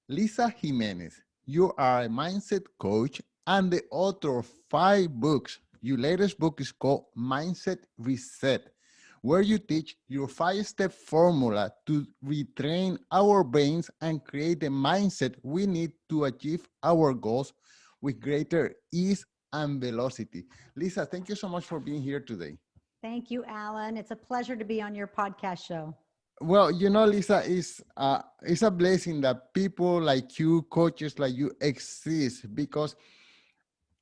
Lisa Jimenez, you are a mindset coach and the author of 5 books. Your latest book is called Mindset Reset, where you teach your 5 step formula to retrain our brains and create the mindset we need to achieve our goals with greater ease and velocity. Lisa, thank you so much for being here today. Thank you, Alan. It's a pleasure to be on your podcast show. Well, Lisa, it's a blessing that people like you, coaches like you, exist because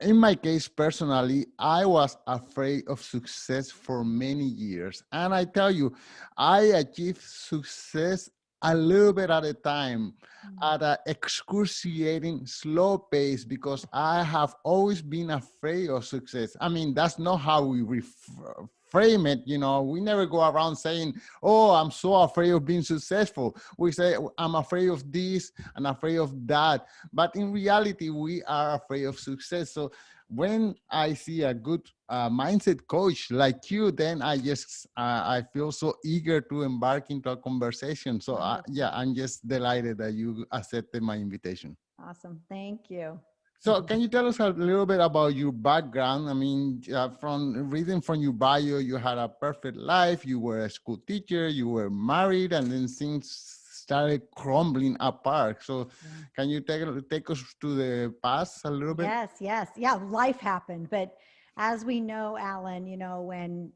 in my case personally, I was afraid of success for many years, and I tell you, I achieved success a little bit at a time Mm. at an excruciating slow pace because I have always been afraid of success. I mean, that's not how we frame it. We never go around saying, oh, I'm so afraid of being successful. We say, I'm afraid of this and afraid of that. But in reality, we are afraid of success. So when I see a good mindset coach like you, then I feel so eager to embark into a conversation. So yeah, Wonderful. I'm just delighted that you accepted my invitation. Awesome. Thank you. So can you tell us a little bit about your background? I mean, from reading from your bio, you had a perfect life. You were a school teacher, you were married, and then things started crumbling apart. So Yeah. can you take us to the past a little bit? Yes, yes. Yeah, life happened. But as we know, Alan,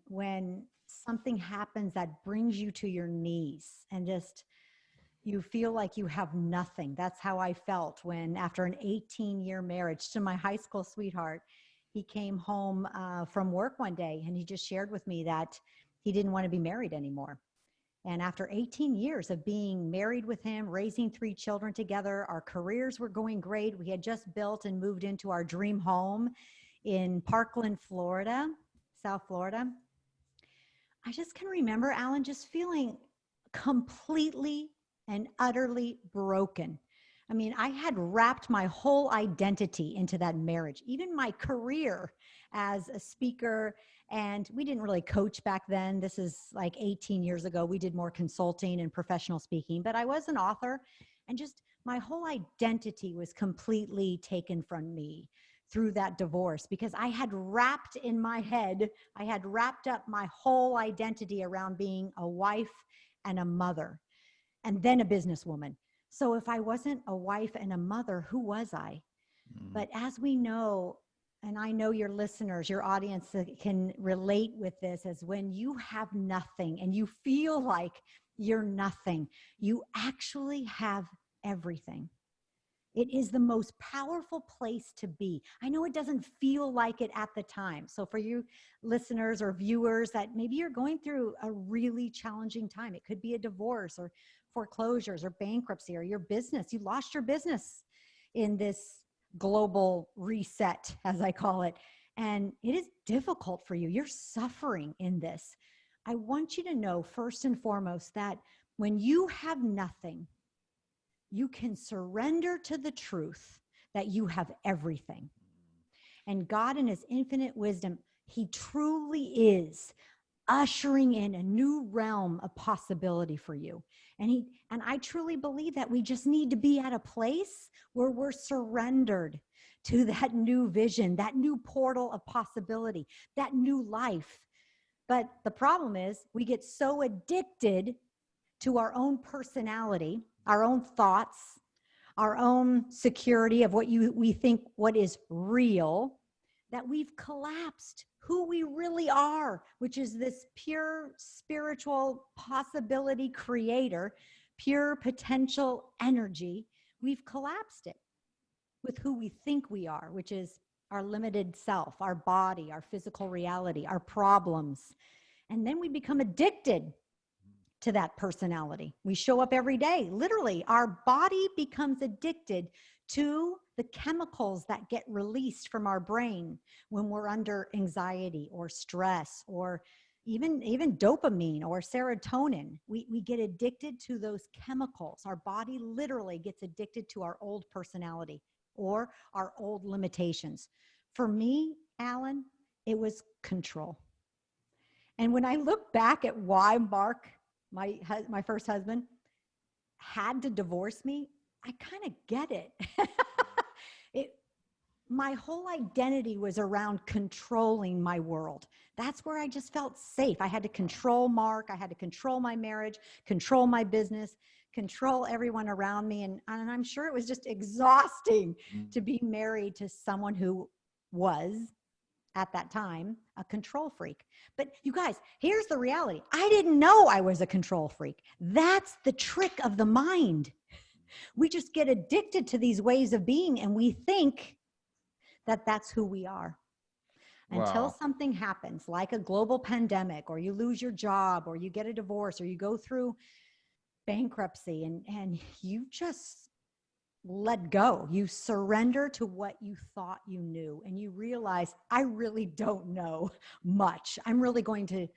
when something happens that brings you to your knees and just you feel like you have nothing. That's how I felt when, after an 18-year marriage to my high school sweetheart, he came home from work one day and he just shared with me that he didn't want to be married anymore. And after 18 years of being married with him, raising 3 children together, our careers were going great. We had just built and moved into our dream home in Parkland, Florida, South Florida. I just can remember, Alan, just feeling completely and utterly broken. I mean, I had wrapped my whole identity into that marriage, even my career as a speaker. And we didn't really coach back then. This is like 18 years ago. We did more consulting and professional speaking, but I was an author, and just my whole identity was completely taken from me through that divorce because I had wrapped in my head, I had wrapped up my whole identity around being a wife and a mother and then a businesswoman. So if I wasn't a wife and a mother, who was I? Mm. But as we know, and I know your listeners, your audience can relate with this, as when you have nothing and you feel like you're nothing, you actually have everything. It is the most powerful place to be. I know it doesn't feel like it at the time. So for you listeners or viewers that maybe you're going through a really challenging time, it could be a divorce or foreclosures or bankruptcy or your business. You lost your business in this global reset, as I call it. And it is difficult for you. You're suffering in this. I want you to know, first and foremost, that when you have nothing, you can surrender to the truth that you have everything. And God, in his infinite wisdom, he truly is ushering in a new realm of possibility for you. And I truly believe that we just need to be at a place where we're surrendered to that new vision, that new portal of possibility, that new life. But the problem is we get so addicted to our own personality, our own thoughts, our own security of we think what is real, that we've collapsed who we really are, which is this pure spiritual possibility creator, pure potential energy. We've collapsed it with who we think we are, which is our limited self, our body, our physical reality, our problems. And then we become addicted to that personality. We show up every day. Literally, our body becomes addicted to the chemicals that get released from our brain when we're under anxiety or stress, or even dopamine or serotonin. We get addicted to those chemicals. Our body literally gets addicted to our old personality or our old limitations. For me, Alan, it was control. And when I look back at why Mark, my first husband, had to divorce me, I kind of get it. it my whole identity was around controlling my world. That's where I just felt safe. I had to control Mark. I had to control my marriage, control my business, control everyone around me. And I'm sure it was just exhausting to be married to someone who was, at that time, a control freak. But you guys, here's the reality. I didn't know I was a control freak. That's the trick of the mind. We just get addicted to these ways of being, and we think that that's who we are. Until Wow. something happens, like a global pandemic, or you lose your job, or you get a divorce, or you go through bankruptcy, and you just let go. You surrender to what you thought you knew, and you realize, I really don't know much. I'm really going to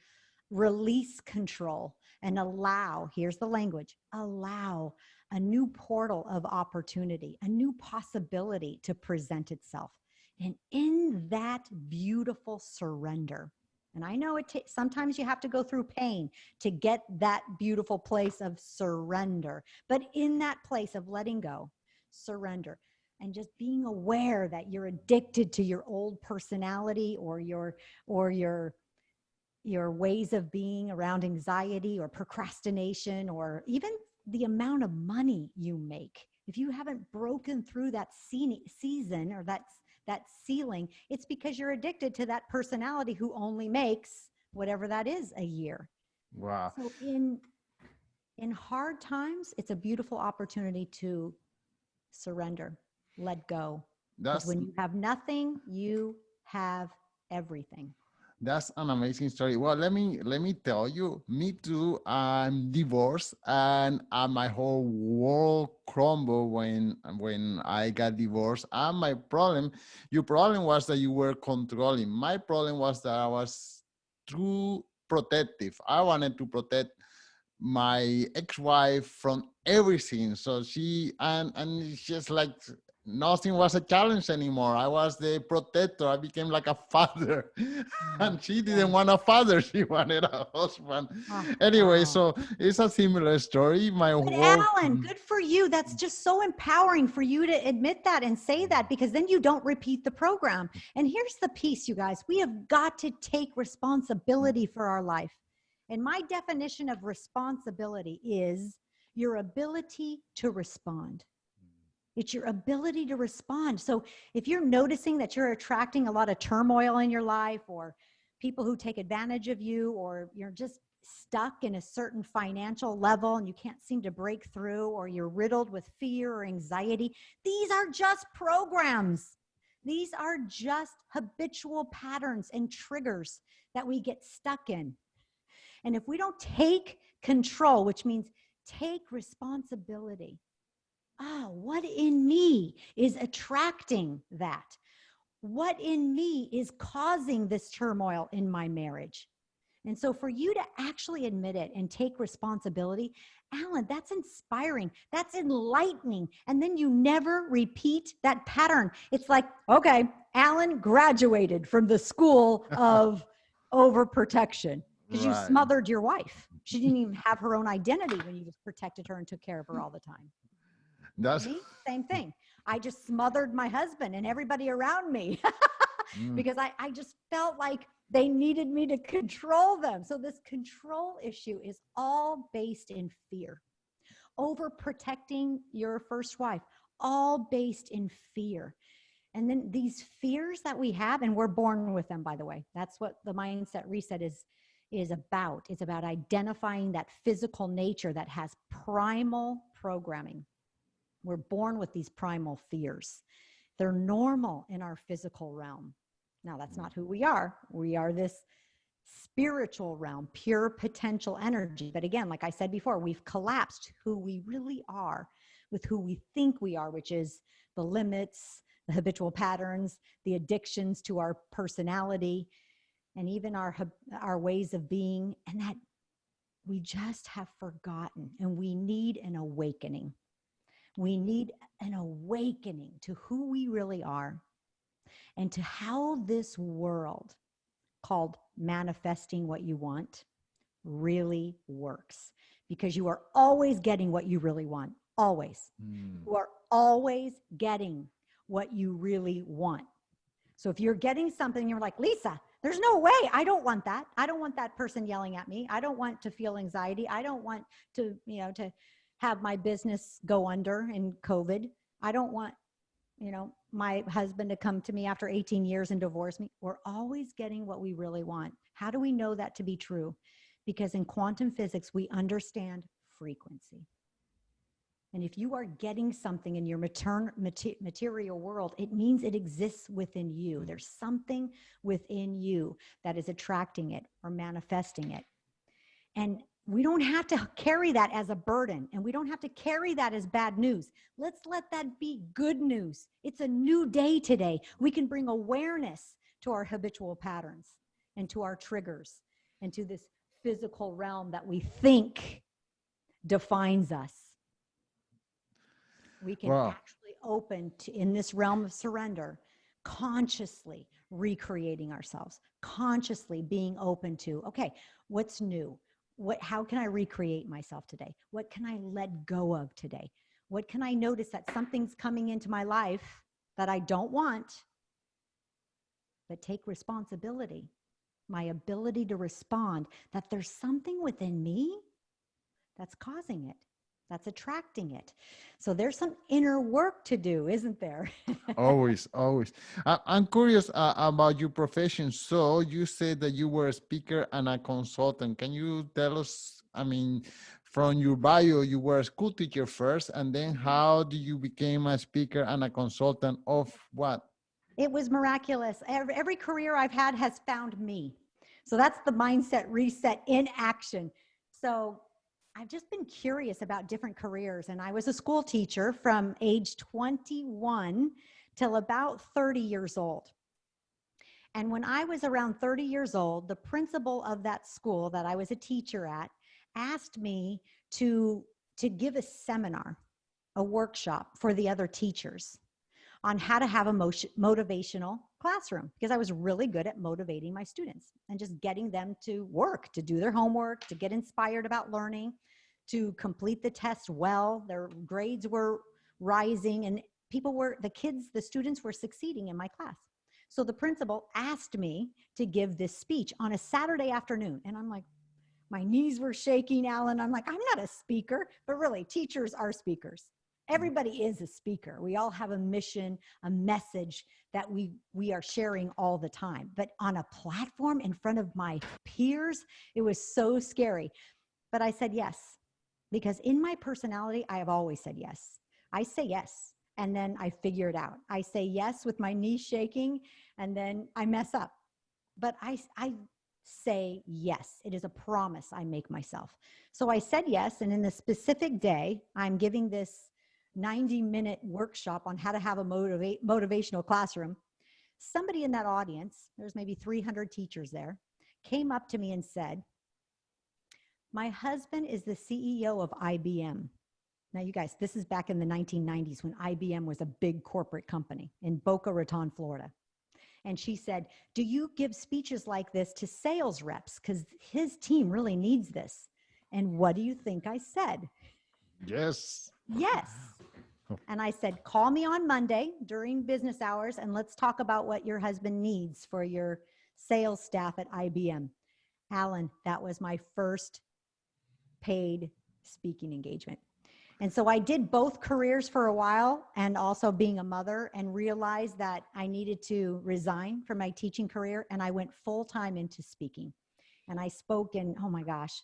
release control and allow, here's the language, allow a new portal of opportunity, a new possibility to present itself. And in that beautiful surrender, and I know sometimes you have to go through pain to get that beautiful place of surrender, but in that place of letting go, surrender, and just being aware that you're addicted to your old personality or your ways of being around anxiety or procrastination, or even the amount of money you make. If you haven't broken through that season or that ceiling, it's because you're addicted to that personality who only makes whatever that is a year. Wow. So in hard times, it's a beautiful opportunity to surrender, let go. Because That's when you have nothing, you have everything. That's an amazing story. Well, let me tell you, me too. I'm divorced, and my whole world crumbled when I got divorced. And my problem, your problem was that you were controlling. My problem was that I was too protective. I wanted to protect my ex-wife from everything. So and it's just like nothing was a challenge anymore. I was the protector. I became like a father. And she Yeah. didn't want a father. She wanted a husband. Oh, Anyway, wow. so it's a similar story. My But work. Alan, good for you. That's just so empowering for you to admit that and say that, because then you don't repeat the program. And here's the piece, you guys. We have got to take responsibility for our life. And my definition of responsibility is your ability to respond. It's your ability to respond. So if you're noticing that you're attracting a lot of turmoil in your life, or people who take advantage of you, or you're just stuck in a certain financial level and you can't seem to break through, or you're riddled with fear or anxiety, these are just programs. These are just habitual patterns and triggers that we get stuck in. And if we don't take control, which means take responsibility, what in me is attracting that? What in me is causing this turmoil in my marriage? And so for you to actually admit it and take responsibility, Alan, that's inspiring. That's enlightening. And then you never repeat that pattern. It's like, okay, Alan graduated from the school of overprotection because you Right. smothered your wife. She didn't even have her own identity when you just protected her and took care of her all the time. That's Me, same thing. I just smothered my husband and everybody around me mm, because I just felt like they needed me to control them. So this control issue is all based in fear. Overprotecting your first wife, all based in fear. And then these fears that we have, and we're born with them, by the way. That's what the mindset reset is about. It's about identifying that physical nature that has primal programming. We're born with these primal fears. They're normal in our physical realm. Now, that's not who we are. We are this spiritual realm, pure potential energy. But again, like I said before, we've collapsed who we really are with who we think we are, which is the limits, the habitual patterns, the addictions to our personality, and even our ways of being. And that we just have forgotten, and we need an awakening. We need an awakening to who we really are and to how this world called manifesting what you want really works, because you are always getting what you really want. Always. Mm. You are always getting what you really want. So if you're getting something, you're like, Lisa, there's no way. I don't want that. I don't want that person yelling at me. I don't want to feel anxiety. I don't want to, to have my business go under in COVID. I don't want, my husband to come to me after 18 years and divorce me. We're always getting what we really want. How do we know that to be true? Because in quantum physics, we understand frequency. And if you are getting something in your material world, it means it exists within you. There's something within you that is attracting it or manifesting it. And we don't have to carry that as a burden, and we don't have to carry that as bad news. Let's let that be good news. It's a new day today. We can bring awareness to our habitual patterns and to our triggers and to this physical realm that we think defines us. We can Wow. actually open to, in this realm of surrender, consciously recreating ourselves, consciously being open to, okay, what's new? How can I recreate myself today? What can I let go of today? What can I notice that something's coming into my life that I don't want, but take responsibility, my ability to respond, that there's something within me that's causing it, that's attracting it. So there's some inner work to do, isn't there? Always, always. I'm curious about your profession. So you said that you were a speaker and a consultant. Can you tell us, I mean, from your bio, you were a school teacher first, and then how did you become a speaker and a consultant of what? It was miraculous. Every career I've had has found me. So that's the mindset reset in action. So I've just been curious about different careers. And I was a school teacher from age 21 till about 30 years old. And when I was around 30 years old, the principal of that school that I was a teacher at asked me to give a seminar, a workshop for the other teachers on how to have a motivational classroom, because I was really good at motivating my students and just getting them to work, to do their homework, to get inspired about learning, to complete the test well. Their grades were rising, and the students were succeeding in my class. So the principal asked me to give this speech on a Saturday afternoon. And I'm like, my knees were shaking, Alan. I'm like, I'm not a speaker, but really, teachers are speakers. Everybody is a speaker. We all have a mission, a message that we are sharing all the time. But on a platform in front of my peers, it was so scary. But I said yes, because in my personality, I have always said yes. I say yes, and then I figure it out. I say yes with my knees shaking, and then I mess up. But I say yes. It is a promise I make myself. So I said yes, and in the specific day, I'm giving this 90-minute workshop on how to have a motivational classroom. Somebody in that audience, there's maybe 300 teachers there, came up to me and said, my husband is the CEO of IBM. Now, you guys, this is back in the 1990s when IBM was a big corporate company in Boca Raton, Florida. And she said, do you give speeches like this to sales reps? Because his team really needs this. And what do you think I said? Yes. Yes. And I said, call me on Monday during business hours and let's talk about what your husband needs for your sales staff at IBM. Alan, that was my first paid speaking engagement. And so I did both careers for a while, and also being a mother, and realized that I needed to resign from my teaching career. And I went full time into speaking. And I spoke in, oh my gosh,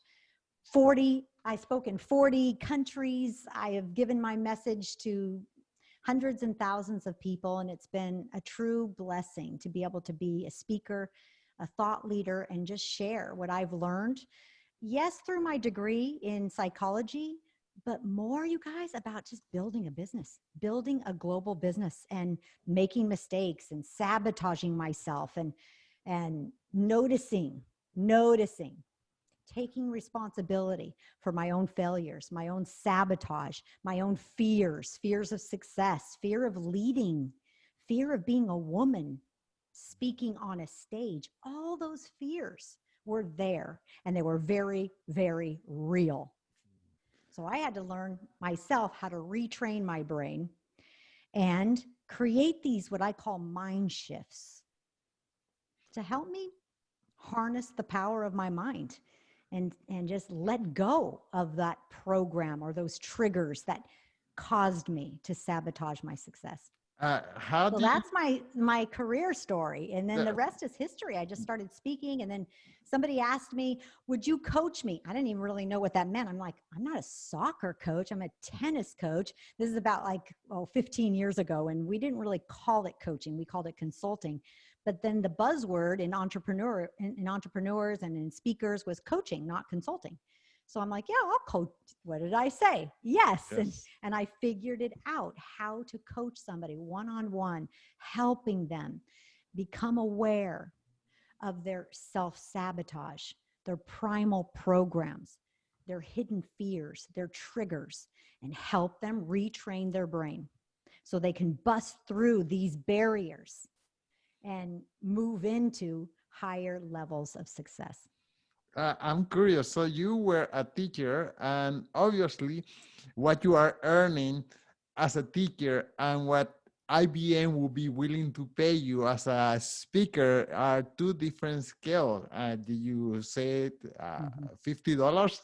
I spoke in 40 countries. I have given my message to hundreds and thousands of people. And it's been a true blessing to be able to be a speaker, a thought leader, and just share what I've learned. Yes, through my degree in psychology, but more, you guys, about just building a business, building a global business, and making mistakes and sabotaging myself, and noticing, taking responsibility for my own failures, my own sabotage, my own fears of success, fear of leading, fear of being a woman, speaking on a stage. All those fears were there, and they were very, very real. So I had to learn myself how to retrain my brain and create these, what I call mind shifts, to help me harness the power of my mind and just let go of that program or those triggers that caused me to sabotage my success. How So do you? that's my career story. And then the The, rest is history. I just started speaking, and then somebody asked me, would you coach me? I didn't even really know what that meant. I'm like, I'm not a soccer coach. I'm a tennis coach. This is about 15 years ago. And we didn't really call it coaching. We called it consulting. But then the buzzword in entrepreneurs and in speakers was coaching, not consulting. So I'm like, yeah, I'll coach. What did I say? Yes. yes. And I figured it out, how to coach somebody one-on-one, helping them become aware of their self-sabotage, their primal programs, their hidden fears, their triggers, and help them retrain their brain so they can bust through these barriers and move into higher levels of success. I'm curious. So you were a teacher, and obviously, what you are earning as a teacher and what IBM will be willing to pay you as a speaker are two different scales. Did you say it, $50?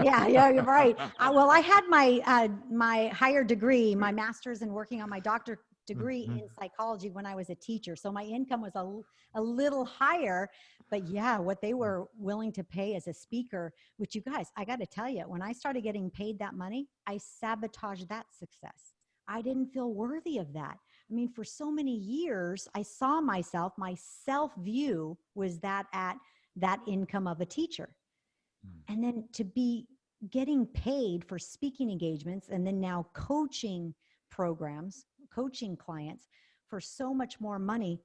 Yeah, you're right. Well, I had my higher degree, my master's, and working on my doctorate degree in psychology when I was a teacher. So my income was a little higher, but yeah, what they were willing to pay as a speaker, which, you guys, I got to tell you, when I started getting paid that money, I sabotaged that success. I didn't feel worthy of that. I mean, for so many years, I saw myself, my self view was that at that income of a teacher. And then to be getting paid for speaking engagements and then now coaching programs, coaching clients for so much more money,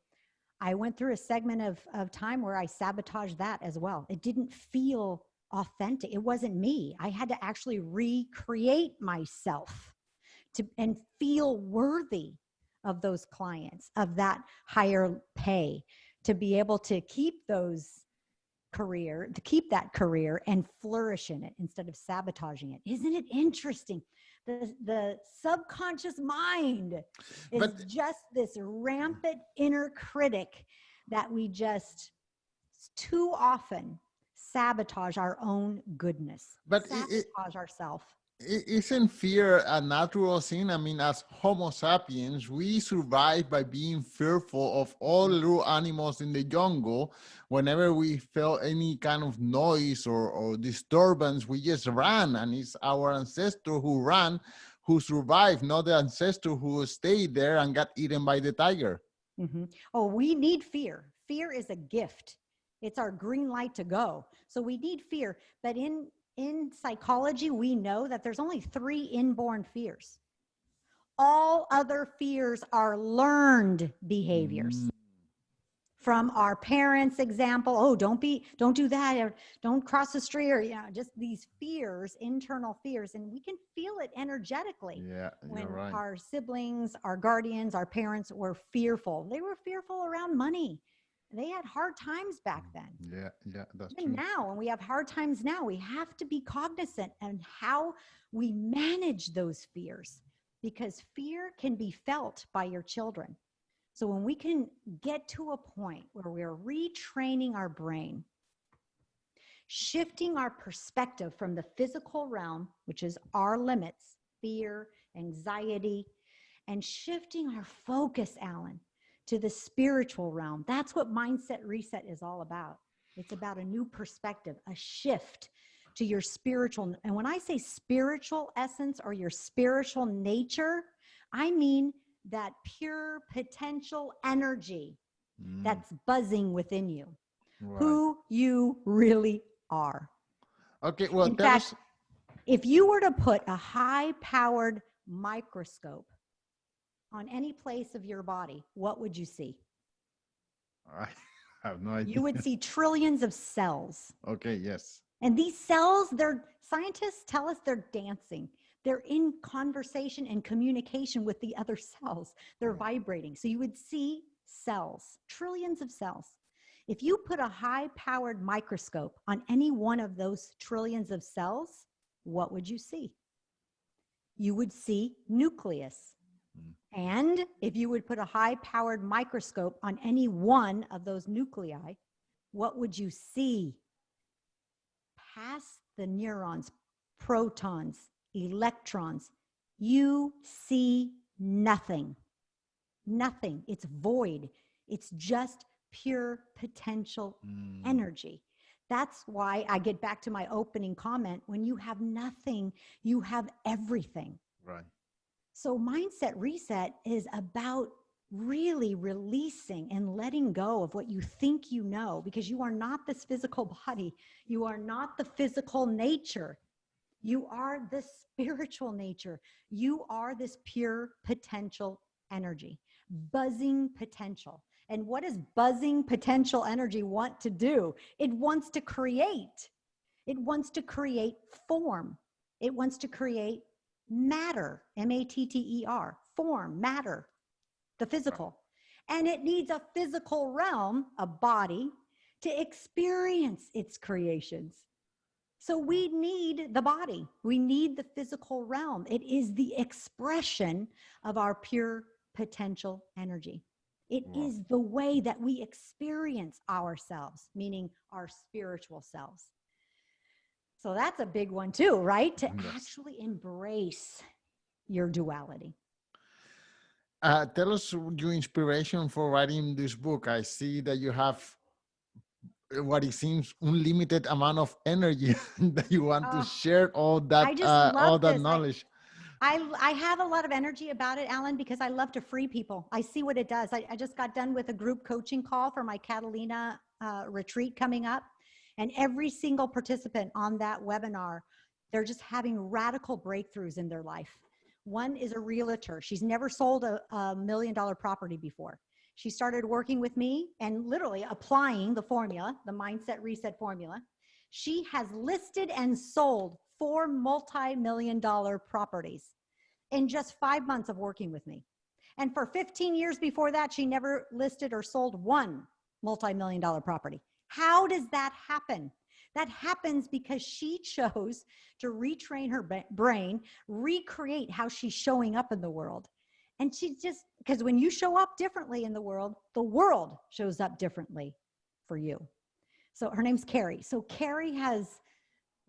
I went through a segment of time where I sabotaged that as well. It didn't feel authentic. It wasn't me. I had to actually recreate myself and feel worthy of those clients, of that higher pay, to be able to keep that career and flourish in it instead of sabotaging it. Isn't it interesting? The subconscious mind is But just this rampant inner critic that we just too often sabotage our own goodness, but sabotage ourselves. isn't fear a natural thing? I mean, as Homo sapiens, we survive by being fearful of all little animals in the jungle. Whenever we felt any kind of noise or disturbance, we just ran. And it's our ancestor who ran, who survived, not the ancestor who stayed there and got eaten by the tiger. Mm-hmm. Oh, we need fear. Fear is a gift. It's our green light to go. So we need fear. But in psychology, we know that there's only 3 inborn fears. All other fears are learned behaviors Mm. from our parents. Example, oh, don't do that, or don't cross the street, or just these fears, internal fears. And we can feel it energetically. Yeah, When you're right. our siblings, our guardians, our parents were fearful. They were fearful around money. They had hard times back then. Yeah, that's Even true. now, when we have hard times now, we have to be cognizant and how we manage those fears, because fear can be felt by your children. So when we can get to a point where we're retraining our brain, shifting our perspective from the physical realm, which is our limits, fear, anxiety, and shifting our focus, Alan, to the spiritual realm. That's what Mindset Reset is all about. It's about a new perspective, a shift to your spiritual. And when I say spiritual essence or your spiritual nature, I mean that pure potential energy that's buzzing within you, Right. who you really are. Okay, well, In tell fact, us. if you were to put a high-powered microscope on any place of your body, what would you see? I have no idea. You would see trillions of cells. Okay, yes. And these cells, scientists tell us they're dancing. They're in conversation and communication with the other cells. They're vibrating. So you would see cells, trillions of cells. If you put a high-powered microscope on any one of those trillions of cells, what would you see? you would see nucleus. And if you would put a high-powered microscope on any one of those nuclei, what would you see? Past the neurons, protons, electrons, you see nothing. Nothing. It's void. It's just pure potential energy. That's why I get back to my opening comment. When you have nothing, you have everything. Right. So mindset reset is about really releasing and letting go of what you think you know, because you are not this physical body. You are not the physical nature. You are the spiritual nature. You are this pure potential energy, buzzing potential. And what does buzzing potential energy want to do? It wants to create. It wants to create form. It wants to create matter, M-A-T-T-E-R, form, matter, the physical. And it needs a physical realm, a body, to experience its creations. So we need the body. We need the physical realm. It is the expression of our pure potential energy. It is the way that we experience ourselves, meaning our spiritual selves. So that's a big one too, right? To actually embrace your duality. Tell us your inspiration for writing this book. I see that you have what it seems unlimited amount of energy that you want to share all I just love this. knowledge. I have a lot of energy about it, Alan, because I love to free people. I see what it does. I just got done with a group coaching call for my Catalina retreat coming up. And every single participant on that webinar, they're just having radical breakthroughs in their life. One is a realtor. She's never sold a $1 million property before. She started working with me and literally applying the formula, the mindset reset formula. She has listed and sold 4 multi-million-dollar properties in just 5 months of working with me. And for 15 years before that, she never listed or sold 1 multi-million-dollar property. How does that happen? That happens because she chose to retrain her brain, recreate how she's showing up in the world. And she's just, because when you show up differently in the world shows up differently for you. So her name's Carrie. So Carrie has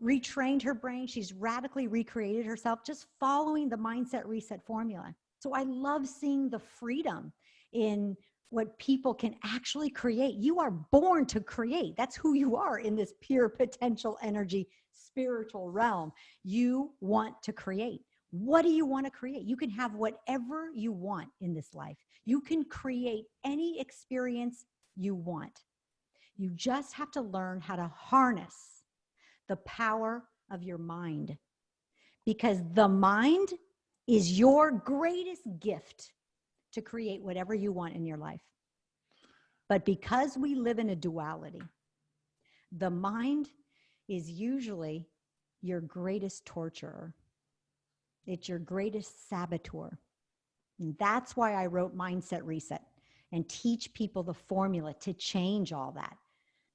retrained her brain. She's radically recreated herself just following the mindset reset formula. So I love seeing the freedom in what people can actually create. You are born to create. That's who you are in this pure potential energy, spiritual realm. You want to create. What do you want to create? You can have whatever you want in this life. You can create any experience you want. You just have to learn how to harness the power of your mind, because the mind is your greatest gift to create whatever you want in your life. But because we live in a duality, the mind is usually your greatest torturer. It's your greatest saboteur. And that's why I wrote Mindset Reset and teach people the formula to change all that,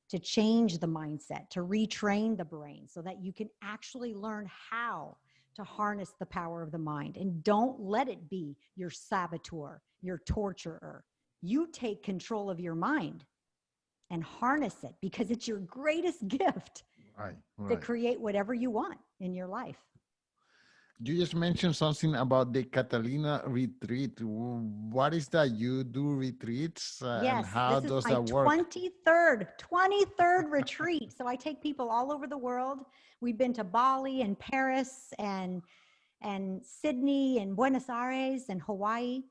to change the mindset, to retrain the brain so that you can actually learn how to harness the power of the mind. And don't let it be your saboteur, your torturer. You take control of your mind and harness it, because it's your greatest gift to create whatever you want in your life. You just mentioned something about the Catalina retreat. What is that? You do retreats? Yes, and how this is does my that work? 23rd retreat. So I take people all over the world. We've been to Bali and Paris and Sydney and Buenos Aires and Hawaii.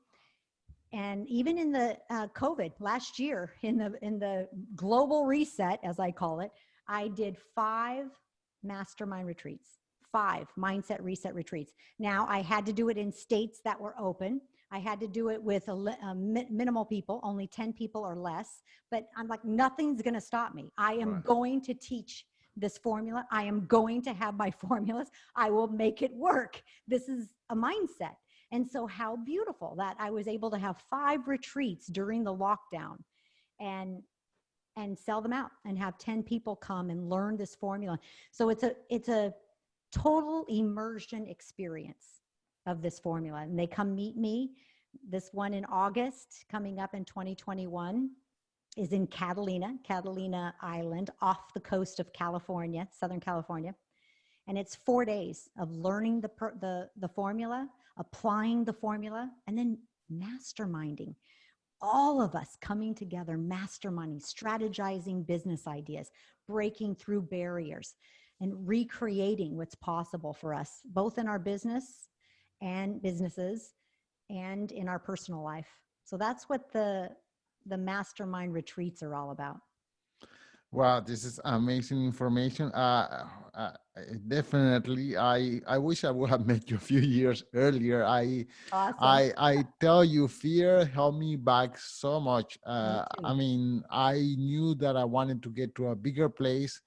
And even in the COVID last year, in the global reset, as I call it, I did 5 mastermind retreats, 5 mindset reset retreats. Now, I had to do it in states that were open. I had to do it with minimal people, only 10 people or less. But I'm like, nothing's going to stop me. I am going to teach this formula. I am going to have my formulas. I will make it work. This is a mindset. And so how beautiful that I was able to have 5 retreats during the lockdown and sell them out and have 10 people come and learn this formula. So it's a total immersion experience. of this formula. And they come meet me. This one in August, coming up in 2021, is in Catalina Island, off the coast of California, Southern California. And it's 4 days of learning the formula, applying the formula, and then masterminding. All of us coming together, masterminding, strategizing business ideas, breaking through barriers, and recreating what's possible for us, both in our business and businesses and in our personal life. So that's what the mastermind retreats are all about. Wow, this is amazing information. Definitely, I wish I would have met you a few years earlier. Awesome. I tell you, fear held me back so much. Me I too. mean, I knew that I wanted to get to a bigger place,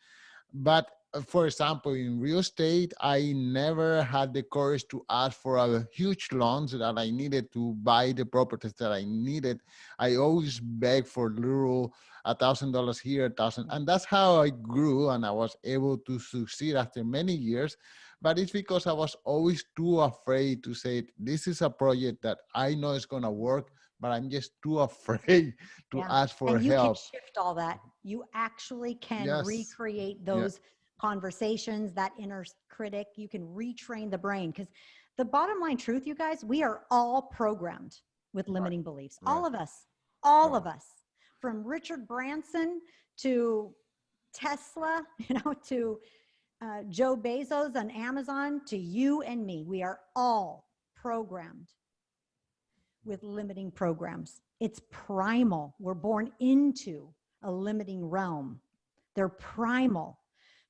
but for example, in real estate, I never had the courage to ask for a huge loans that I needed to buy the properties that I needed. I always beg for little $1,000 here, 1,000, and that's how I grew, and I was able to succeed after many years. But it's because I was always too afraid to say, this is a project that I know is going to work, but I'm just too afraid to Yeah. ask for And you can help. shift all that. You actually can Yes. recreate Yeah. those conversations, that inner critic. You can retrain the brain, because the bottom line truth, you guys, we are all programmed with Right. limiting beliefs. Right. All Right. of us, from Richard Branson to Tesla, to Joe Bezos on Amazon, to you and me. We are all programmed with limiting programs. It's primal. We're born into a limiting realm. They're primal.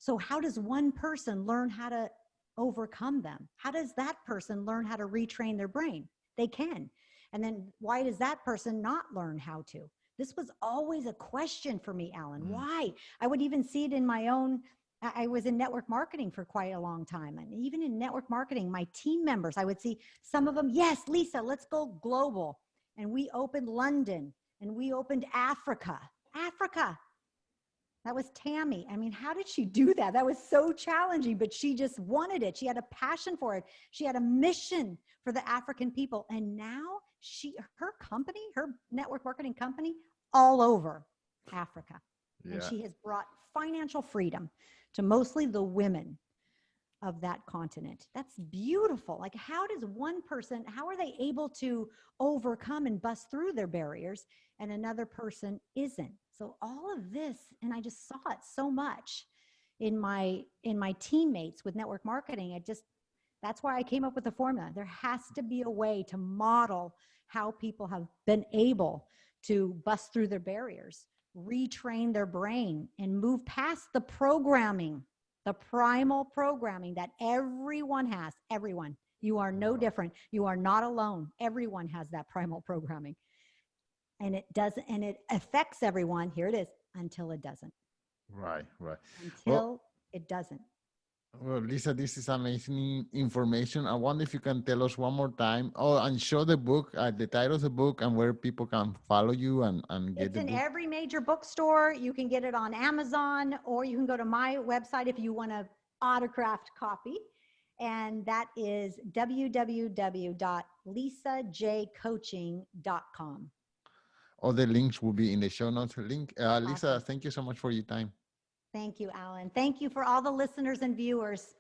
So how does one person learn how to overcome them? How does that person learn how to retrain their brain? They can. And then why does that person not learn how to? This was always a question for me, Alan. Mm. Why? I would even see it in my own. I was in network marketing for quite a long time. And even in network marketing, my team members, I would see some of them, yes, Lisa, let's go global. And we opened London and we opened Africa. Africa. That was Tammy. I mean, how did she do that? That was so challenging, but she just wanted it. She had a passion for it. She had a mission for the African people. And now her company, her network marketing company, all over Africa. And Yeah. she has brought financial freedom to mostly the women of that continent. That's beautiful. Like, how does one person, how are they able to overcome and bust through their barriers and another person isn't? So all of this, and I just saw it so much in my teammates with network marketing. That's why I came up with the formula. There has to be a way to model how people have been able to bust through their barriers, retrain their brain, and move past the programming, the primal programming that everyone has. Everyone. You are no different. You are not alone. Everyone has that primal programming. And it doesn't, and it affects everyone. Here it is, until it doesn't. Right. Right. Well, Until it doesn't. Well, Lisa, this is amazing information. I wonder if you can tell us one more time, and show the book, the title of the book, and where people can follow you and get It's the in book. every major bookstore. You can get it on Amazon, or you can go to my website if you want an autographed copy. And that is www.lisajcoaching.com. All the links will be in the show notes. Lisa, Awesome. thank you so much for your time. Thank you, Alan. Thank you for all the listeners and viewers.